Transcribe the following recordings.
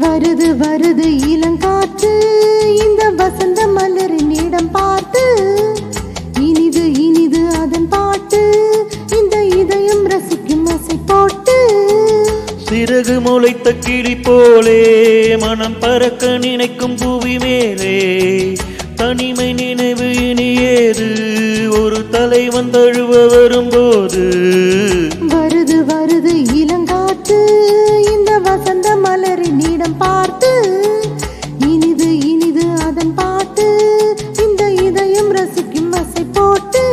வருது வருது இளங்காற்று இந்த வசந்த மலரின் இடம் பார்த்து இனிது இனிது அதன் பாட்டு இந்த இதயம் ரசிக்கும் அசை போட்டு சிறகு முளைத்த கிளி போலே மனம் பறக்க நினைக்கும் புவி மேலே தனிமை நினைவு இனியேது ஒரு தலைவன் தழுவ வரும்போது வருது வருது இளங்காற்று இந்த வசந்த மலரின் இடம் பார்த்து இனிது இனிது அதன் பாட்டு இந்த இதயம் ரசிக்கும் அசை போட்டு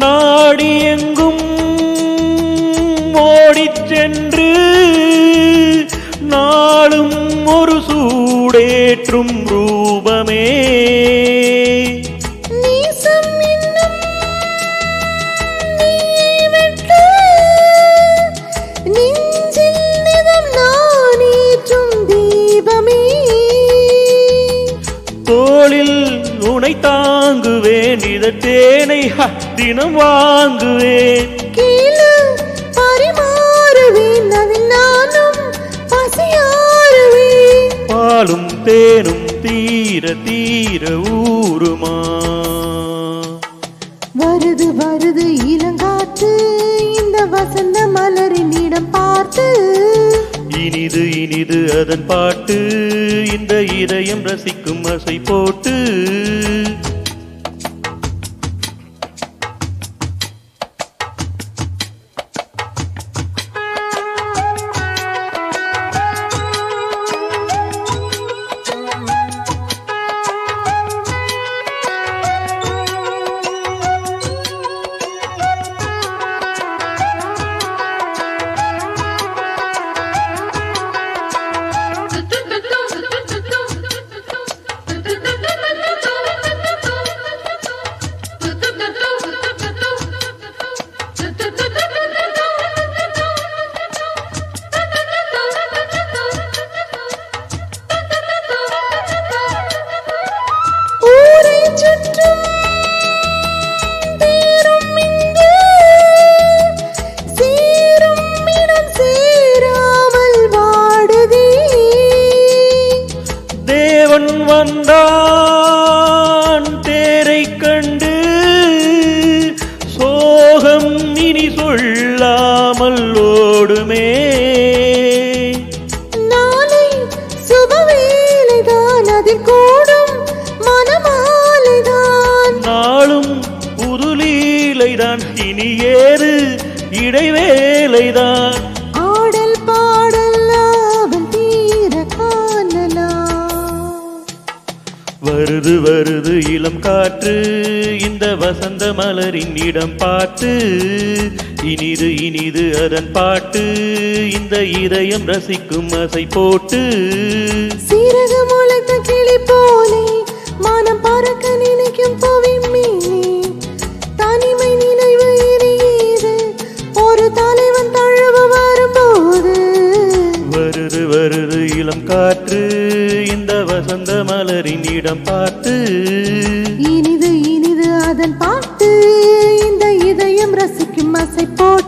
நாடி எங்கும் ஓடிச் சென்று நாளும் ஒரு சூடேற்றும் ரூபமே தோளில் உனை தாங்குவேன் இதத்தேனை தினம் வாங்குவேன் பரிமாறுவேன் அதில் நானும் பசியாறுவேன் பாலும் தேனும் தீர தீர ஊருமா வருது வருது இளங்காற்று இந்த வசந்த மலரின் இடம் பார்த்து இனிது இனிது அதன் பாட்டு இந்த இதயம் ரசிக்கும் அசை போட்டு வந்தான் தேரை கண்டு சோகம் இனி சொல்லாமல் ஓடுமே நாளை சுபவேளைதான் அதில் கூடும் மனமாலைதான் நாளும் புதுலீலைதான் இனி ஏறு இடைவேளைதான் ஆடல் பாடல் ஆவல் தீர காணலாம் வருது வருது இளம் காற்று இந்த வசந்த மலரின் இடம் பார்த்து இனிது இனிது அதன் பாட்டு இந்த இதயம் ரசிக்கும் அசை போட்டு சிறகு முளைத்த கிளி போலே மனம் பறக்க நினைக்கும் புவி மீனே தனிமை நினைவு எரியுது ஒரு தலைவன் தழுவ வரும்போது வருது வருது இளம் காற்று இந்த வசந்த மலரின் இடம் பார்த்து இனிது இனிது அதன் பாட்டு இந்த இதயம் ரசிக்கும் அசை போட்டு